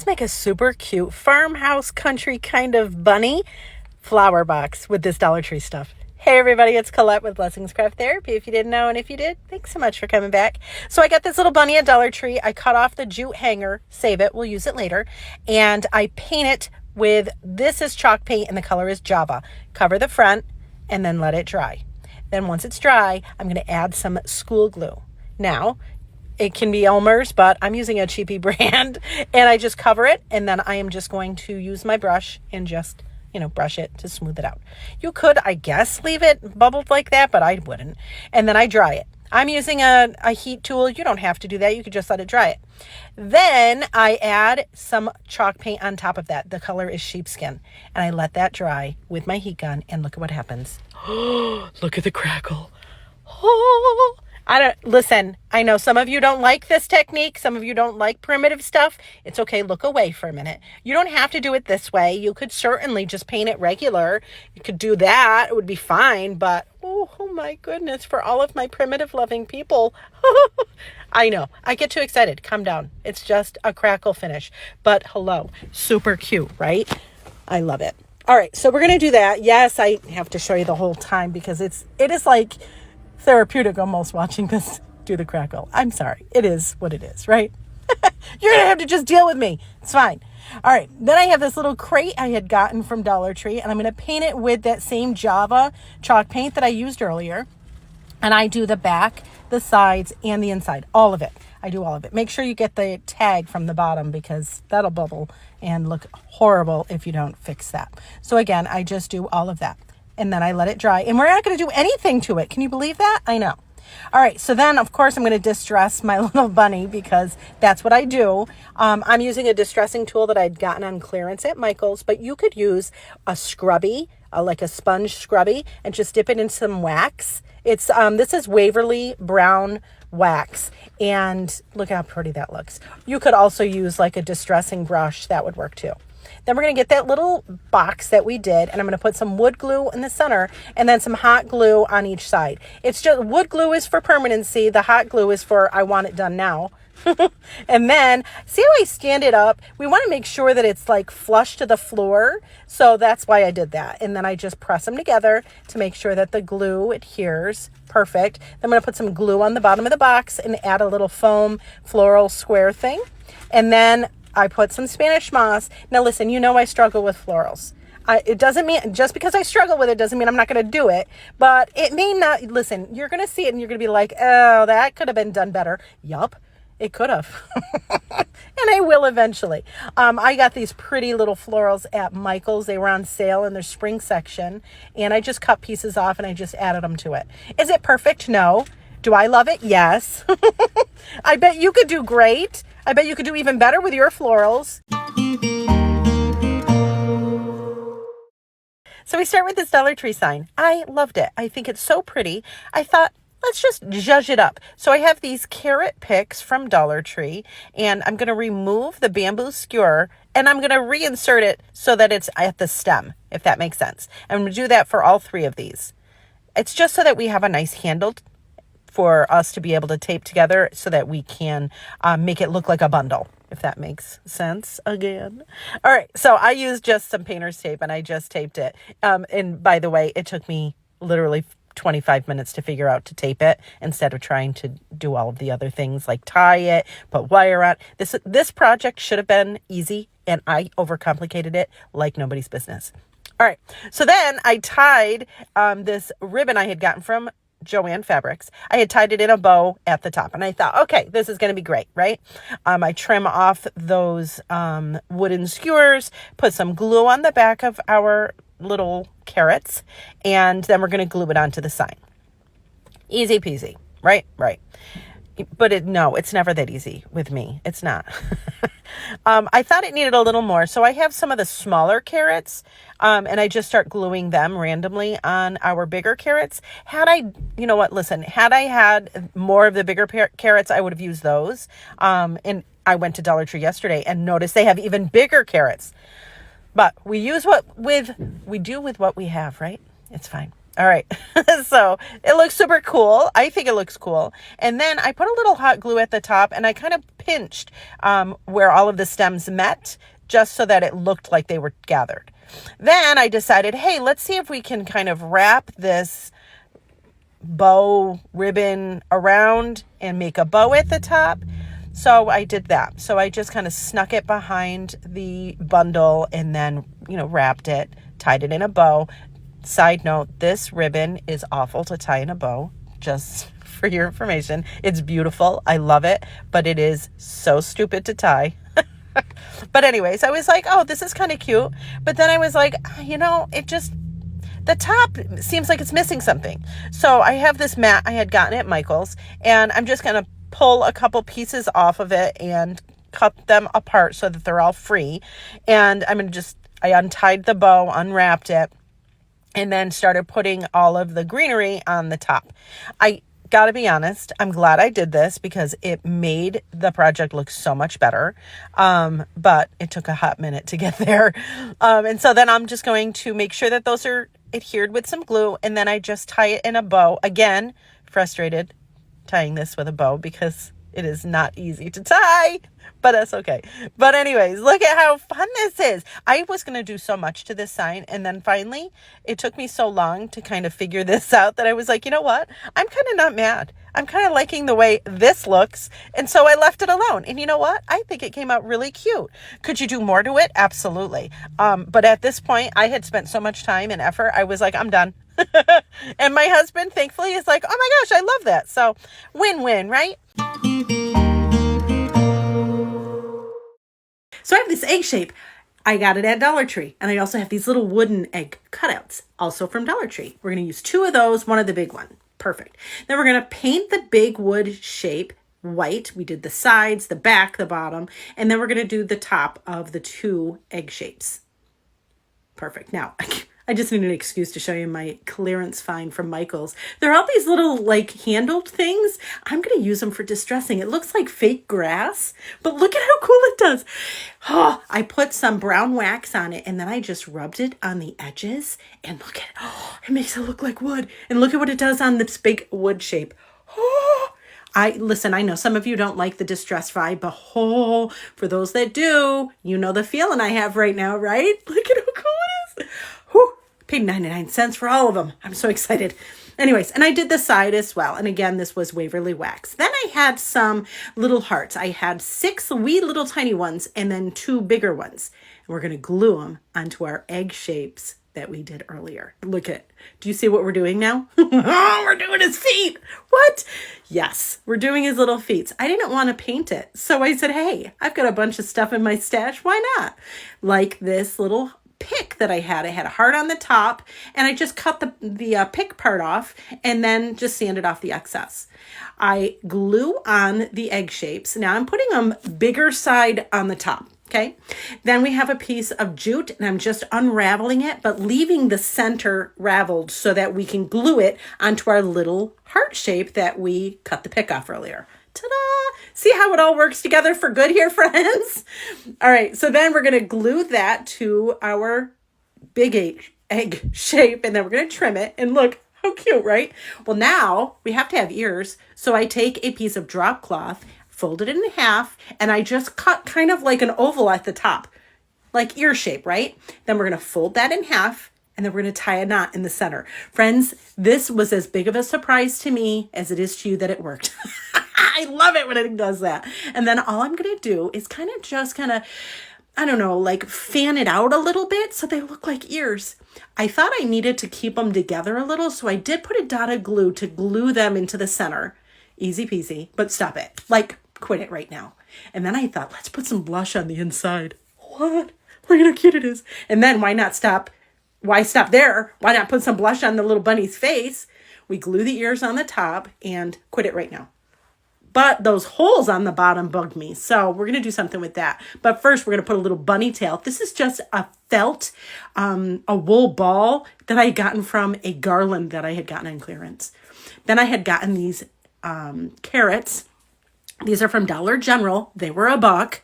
let's make a super cute farmhouse country kind of bunny flower box with this Dollar Tree stuff. Hey everybody, it's Colette with Blessings Craft Therapy. If you didn't know, and if you did, thanks so much for coming back. So I got this little bunny at Dollar Tree. I cut off the jute hanger, save it, we'll use it later. And I paint it with, this is chalk paint and the color is Java. Cover the front and then let it dry. Then once it's dry, I'm gonna add some school glue. Now, it can be Elmer's, but I'm using a cheapy brand, and I just cover it, and then I am just going to use my brush and just, brush it to smooth it out. You could, I guess, leave it bubbled like that, but I wouldn't. And then I dry it. I'm using a heat tool. You don't have to do that. You could just let it dry it. Then I add some chalk paint on top of that. The color is sheepskin, and I let that dry with my heat gun, and look at what happens. Look at the crackle. Oh. Listen, I know some of you don't like this technique. Some of you don't like primitive stuff. It's okay. Look away for a minute. You don't have to do it this way. You could certainly just paint it regular. You could do that. It would be fine. But, oh my goodness, for all of my primitive loving people. I know. I get too excited. Calm down. It's just a crackle finish. But hello, super cute, right? I love it. All right. So we're going to do that. Yes, I have to show you the whole time because it is like therapeutic almost watching this do the crackle. I'm sorry. It is what it is, right? You're going to have to just deal with me. It's fine. All right. Then I have this little crate I had gotten from Dollar Tree, and I'm going to paint it with that same Java chalk paint that I used earlier. And I do the back, the sides, and the inside. All of it. I do all of it. Make sure you get the tag from the bottom because that'll bubble and look horrible if you don't fix that. So again, I just do all of that. And then I let it dry. And we're not going to do anything to it. Can you believe that? I know. All right. So then, of course, I'm going to distress my little bunny because that's what I do. I'm using a distressing tool that I'd gotten on clearance at Michael's. But you could use a scrubby, like a sponge scrubby, and just dip it in some wax. It's this is Waverly Brown wax. And look how pretty that looks. You could also use like a distressing brush. That would work too. Then we're going to get that little box that we did, and I'm going to put some wood glue in the center and then some hot glue on each side. It's just wood glue is for permanency. The hot glue is for I want it done now. And then see how I stand it up? We want to make sure that it's like flush to the floor. So that's why I did that. And then I just press them together to make sure that the glue adheres. Perfect. Then I'm going to put some glue on the bottom of the box and add a little foam floral square thing. And then I put some Spanish moss. Now listen, I struggle with florals. It doesn't mean, just because I struggle with it doesn't mean I'm not going to do it, but it may not. Listen, you're going to see it and you're going to be like, oh, that could have been done better. Yup, it could have. And I will eventually. I got these pretty little florals at Michael's. They were on sale in their spring section, and I just cut pieces off and I just added them to it. Is it perfect? No. Do I love it? Yes. I bet you could do great. I bet you could do even better with your florals. So we start with this Dollar Tree sign. I loved it. I think it's so pretty. I thought, let's just zhuzh it up. So I have these carrot picks from Dollar Tree, and I'm going to remove the bamboo skewer, and I'm going to reinsert it so that it's at the stem, if that makes sense. I'm going to do that for all three of these. It's just so that we have a nice handle for us to be able to tape together so that we can make it look like a bundle, if that makes sense again. All right, so I used just some painter's tape and I just taped it. And by the way, it took me literally 25 minutes to figure out to tape it instead of trying to do all of the other things like tie it, put wire on. This project should have been easy and I overcomplicated it like nobody's business. All right, so then I tied this ribbon I had gotten from Joanne Fabrics. I had tied it in a bow at the top and I thought, okay, this is going to be great, right? I trim off those wooden skewers, put some glue on the back of our little carrots, and then we're going to glue it onto the sign. Easy peasy, right? Right. But no, it's never that easy with me. It's not. I thought it needed a little more. So I have some of the smaller carrots and I just start gluing them randomly on our bigger carrots. Had I had more of the bigger carrots, I would have used those. And I went to Dollar Tree yesterday and noticed they have even bigger carrots. But we use what we do with what we have, right? It's fine. All right. So it looks super cool. I think it looks cool. And then I put a little hot glue at the top and I kind of pinched where all of the stems met just so that it looked like they were gathered. Then I decided, hey, let's see if we can kind of wrap this bow ribbon around and make a bow at the top. So I did that. So I just kind of snuck it behind the bundle and then, wrapped it, tied it in a bow. Side note, this ribbon is awful to tie in a bow, just for your information. It's beautiful. I love it, but it is so stupid to tie. But anyways, I was like, oh, this is kind of cute. But then I was like, the top seems like it's missing something. So I have this mat I had gotten at Michael's, and I'm just going to pull a couple pieces off of it and cut them apart so that they're all free. And I untied the bow, unwrapped it, and then started putting all of the greenery on the top. I gotta be honest, I'm glad I did this because it made the project look so much better. But it took a hot minute to get there. And so then I'm just going to make sure that those are adhered with some glue, and then I just tie it in a bow. Again, frustrated tying this with a bow because it is not easy to tie, but that's okay. But anyways, look at how fun this is. I was going to do so much to this sign, and then finally, it took me so long to kind of figure this out that I was like, you know what? I'm kind of not mad. I'm kind of liking the way this looks, and so I left it alone. And you know what? I think it came out really cute. Could you do more to it? Absolutely. But at this point, I had spent so much time and effort, I was like, I'm done. And my husband, thankfully, is like, oh my gosh, I love that. So win-win, right? So I have this egg shape. I got it at Dollar Tree. And I also have these little wooden egg cutouts, also from Dollar Tree. We're going to use 2 of those, one of the big one. Perfect. Then we're going to paint the big wood shape white. We did the sides, the back, the bottom, and then we're going to do the top of the 2 egg shapes. Perfect. Now, I just need an excuse to show you my clearance find from Michael's. There are all these little handled things. I'm going to use them for distressing. It looks like fake grass, but look at how cool it does. Oh, I put some brown wax on it, and then I just rubbed it on the edges, and look at it. Oh, it makes it look like wood. And look at what it does on this big wood shape. Oh, I know some of you don't like the distress vibe, but for those that do, you know the feeling I have right now, right? Look at how cool it is. Whew. Paid 99 cents for all of them. I'm so excited. Anyways, and I did the side as well. And again, this was Waverly wax. Then I had some little hearts. I had 6 wee little tiny ones and then 2 bigger ones. And we're going to glue them onto our egg shapes that we did earlier. Look at it. Do you see what we're doing now? Oh, we're doing his feet. What? Yes, we're doing his little feet. I didn't want to paint it. So I said, hey, I've got a bunch of stuff in my stash. Why not? Like this little pick that I had. I had a heart on the top, and I just cut the pick part off and then just sanded off the excess. I glue on the egg shapes. Now I'm putting them bigger side on the top. Okay. Then we have a piece of jute, and I'm just unraveling it, but leaving the center raveled so that we can glue it onto our little heart shape that we cut the pick off earlier. Ta-da! See how it all works together for good here, friends? All right, so then we're going to glue that to our big egg shape, and then we're going to trim it. And look, how cute, right? Well, now we have to have ears. So I take a piece of drop cloth, fold it in half, and I just cut kind of like an oval at the top, like ear shape, right? Then we're going to fold that in half, and then we're going to tie a knot in the center. Friends, this was as big of a surprise to me as it is to you that it worked. I love it when it does that. And then all I'm going to do is kind of, I don't know, like fan it out a little bit so they look like ears. I thought I needed to keep them together a little, so I did put a dot of glue to glue them into the center. Easy peasy, but stop it. Like, quit it right now. And then I thought, let's put some blush on the inside. What? Look at how cute it is. And then why not stop? Why stop there? Why not put some blush on the little bunny's face? We glue the ears on the top and quit it right now. But those holes on the bottom bug me. So we're going to do something with that. But first, we're going to put a little bunny tail. This is just a felt, a wool ball that I had gotten from a garland that I had gotten on clearance. Then I had gotten these carrots. These are from Dollar General. They were $1.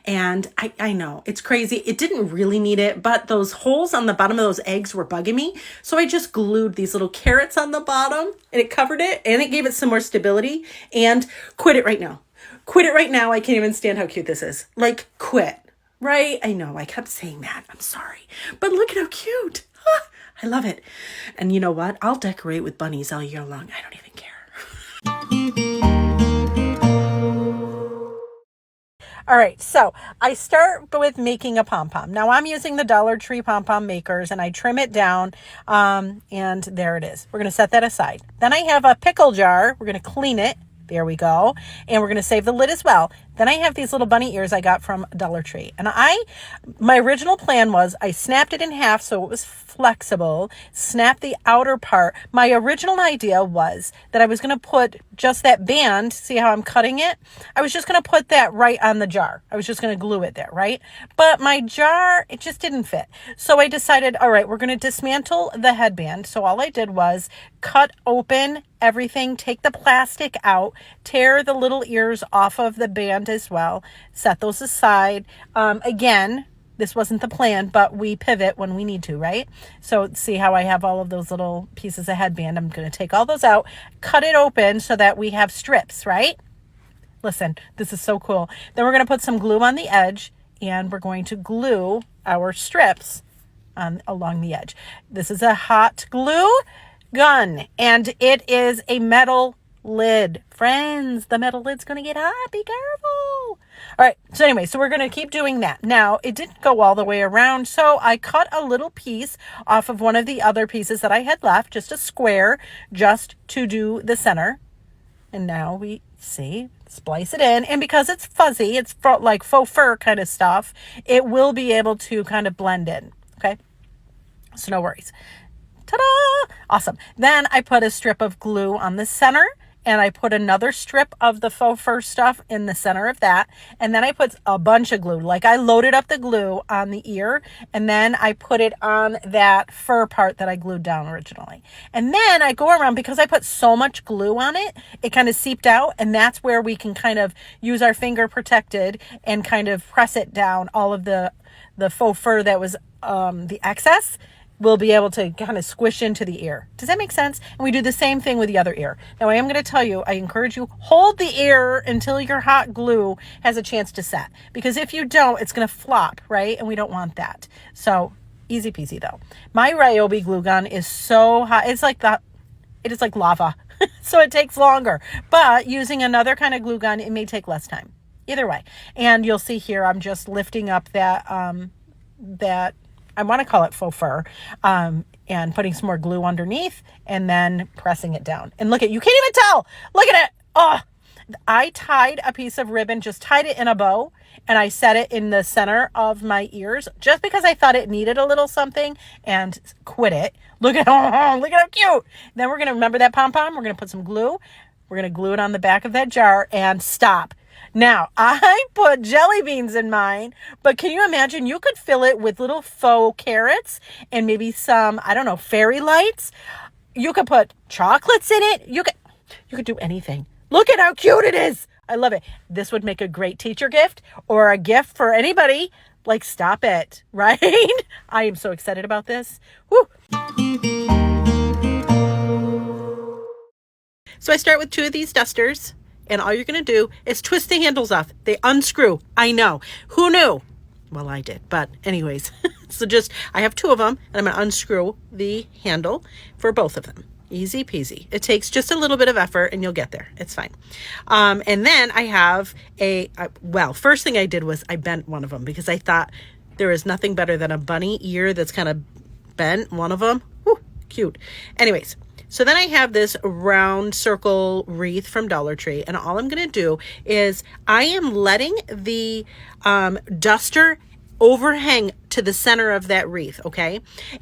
And I know it's crazy. It didn't really need it, but those holes on the bottom of those eggs were bugging me. So I just glued these little carrots on the bottom and it covered it and it gave it some more stability. And quit it right now. Quit it right now. I can't even stand how cute this is. Like, quit. Right? I know. I kept saying that. I'm sorry. But look at how cute. I love it. And you know what? I'll decorate with bunnies all year long. I don't even care. All right, so I start with making a pom-pom. Now I'm using the Dollar Tree pom-pom makers and I trim it down and there it is. We're going to set that aside. Then I have a pickle jar. We're going to clean it. There we go. And we're going to save the lid as well. Then I have these little bunny ears I got from Dollar Tree. And my original plan was I snapped it in half so it was flexible, snapped the outer part. My original idea was that I was going to put just that band, see how I'm cutting it? I was just going to put that right on the jar. I was just going to glue it there, right? But my jar, it just didn't fit. So I decided, all right, we're going to dismantle the headband. So all I did was cut open everything, take the plastic out, tear the little ears off of the band as well, set those aside. Again, this wasn't the plan, but we pivot when we need to, right? So see how I have all of those little pieces of headband. I'm going to take all those out, cut it open so that we have strips, right? Listen, this is so cool. Then we're going to put some glue on the edge and we're going to glue our strips along the edge. This is a hot glue gun and it is a metal lid. Friends, the metal lid's going to get hot. Be careful. All right. So anyway, so we're going to keep doing that. Now, it didn't go all the way around. So I cut a little piece off of one of the other pieces that I had left, just a square, just to do the center. And now we see, splice it in. And because it's fuzzy, it's like faux fur kind of stuff, it will be able to kind of blend in. Okay. So no worries. Ta-da! Awesome. Then I put a strip of glue on the center and I put another strip of the faux fur stuff in the center of that. And then I put a bunch of glue. Like I loaded up the glue on the ear and then I put it on that fur part that I glued down originally. And then I go around because I put so much glue on it, it kind of seeped out. And that's where we can kind of use our finger protected and kind of press it down. All of the faux fur that was the excess will be able to kind of squish into the ear. Does that make sense? And we do the same thing with the other ear. Now I am going to tell you, I encourage you, hold the ear until your hot glue has a chance to set. Because if you don't, it's going to flop, right? And we don't want that. So easy peasy though. My Ryobi glue gun is so hot. It is like lava. So it takes longer. But using another kind of glue gun, it may take less time. Either way. And you'll see here, I'm just lifting up that I want to call it faux fur, and putting some more glue underneath and then pressing it down. And look at, you can't even tell. Look at it. Oh, I tied a piece of ribbon, just tied it in a bow and I set it in the center of my ears just because I thought it needed a little something and quit it. Look at how cute. Then we're going to remember that pom-pom. We're going to put some glue. We're going to glue it on the back of that jar and stop. Now, I put jelly beans in mine, but can you imagine you could fill it with little faux carrots and maybe some, I don't know, fairy lights. You could put chocolates in it. You could do anything. Look at how cute it is. I love it. This would make a great teacher gift or a gift for anybody. Like, stop it, right? I am so excited about this. Woo. So I start with 2 of these dusters. And all you're going to do is twist the handles off. They unscrew. I know. Who knew? Well, I did. But anyways, so I have 2 of them and I'm going to unscrew the handle for both of them. Easy peasy. It takes just a little bit of effort and you'll get there. It's fine. And then I have first thing I did was I bent one of them because I thought there is nothing better than a bunny ear that's kind of bent. One of them. Whew, cute. Anyways. So then I have this round circle wreath from Dollar Tree, and all I'm going to do is I am letting the duster overhang to the center of that wreath, okay?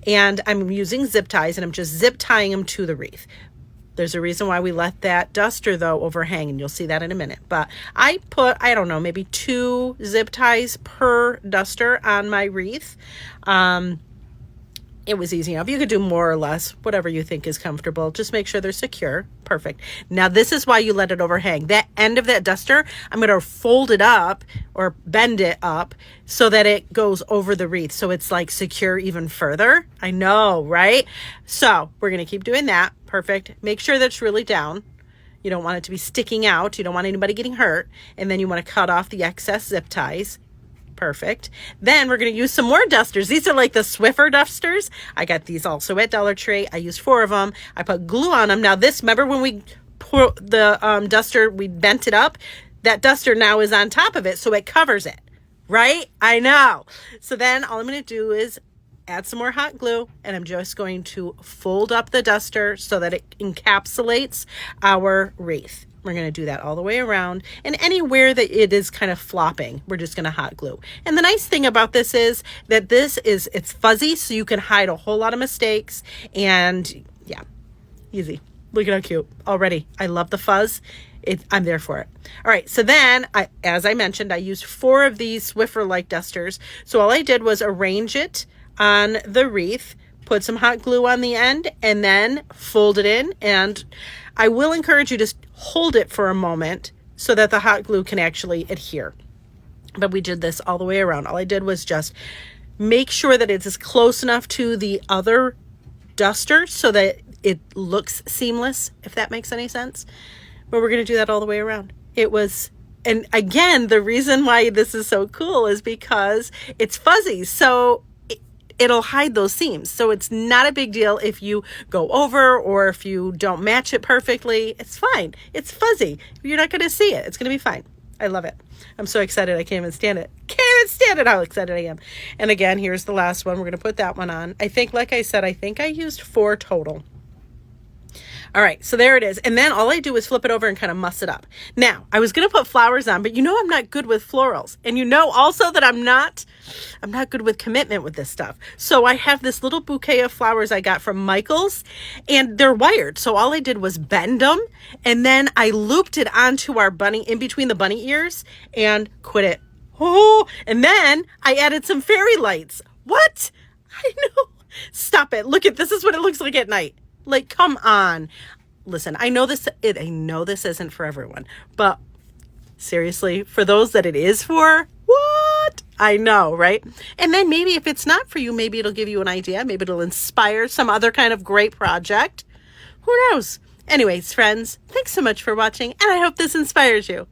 And I'm using zip ties, and I'm just zip tying them to the wreath. There's a reason why we let that duster, though, overhang, and you'll see that in a minute. But I put, I don't know, maybe 2 zip ties per duster on my wreath. It was easy enough. You could do more or less, whatever you think is comfortable. Just make sure they're secure. Perfect. Now, this is why you let it overhang. That end of that duster, I'm going to fold it up or bend it up so that it goes over the wreath. So it's like secure even further. I know, right? So we're going to keep doing that. Perfect. Make sure that's really down. You don't want it to be sticking out. You don't want anybody getting hurt. And then you want to cut off the excess zip ties. Perfect. Then we're going to use some more dusters. These are like the Swiffer dusters. I got these also at Dollar Tree. I used 4 of them. I put glue on them. Now this, remember when we pour the duster, we bent it up? That duster now is on top of it, so it covers it, right? I know. So then all I'm going to do is add some more hot glue, and I'm just going to fold up the duster so that it encapsulates our wreath. We're going to do that all the way around, and anywhere that it is kind of flopping, we're just going to hot glue. And the nice thing about this is that it's fuzzy, so you can hide a whole lot of mistakes. And yeah, easy. Look at how cute already. I love the fuzz. I'm there for it. All right, so then, as I mentioned, I used 4 of these Swiffer-like dusters. So all I did was arrange it on the wreath, put some hot glue on the end, and then fold it in. And I will encourage you to hold it for a moment so that the hot glue can actually adhere. But we did this all the way around. All I did was just make sure that it's as close enough to the other duster so that it looks seamless, if that makes any sense. But we're going to do that all the way around. And again, the reason why this is so cool is because it's fuzzy. So it'll hide those seams. So it's not a big deal if you go over or if you don't match it perfectly. It's fine. It's fuzzy. You're not going to see it. It's going to be fine. I love it. I'm so excited. I can't even stand it. Can't even stand it how excited I am. And again, here's the last one. We're going to put that one on. I think, like I said, I used 4 total. All right, so there it is. And then all I do is flip it over and kind of muss it up. Now, I was going to put flowers on, but you know I'm not good with florals. And you know also that I'm not good with commitment with this stuff. So I have this little bouquet of flowers I got from Michael's, and they're wired. So all I did was bend them, and then I looped it onto our bunny, in between the bunny ears, and quit it. Oh, and then I added some fairy lights. What? I know. Stop it. Look this is what it looks like at night. Like, come on. Listen, I know this isn't for everyone, but seriously, for those that it is for, what? I know, right? And then maybe if it's not for you, maybe it'll give you an idea. Maybe it'll inspire some other kind of great project. Who knows? Anyways, friends, thanks so much for watching, and I hope this inspires you.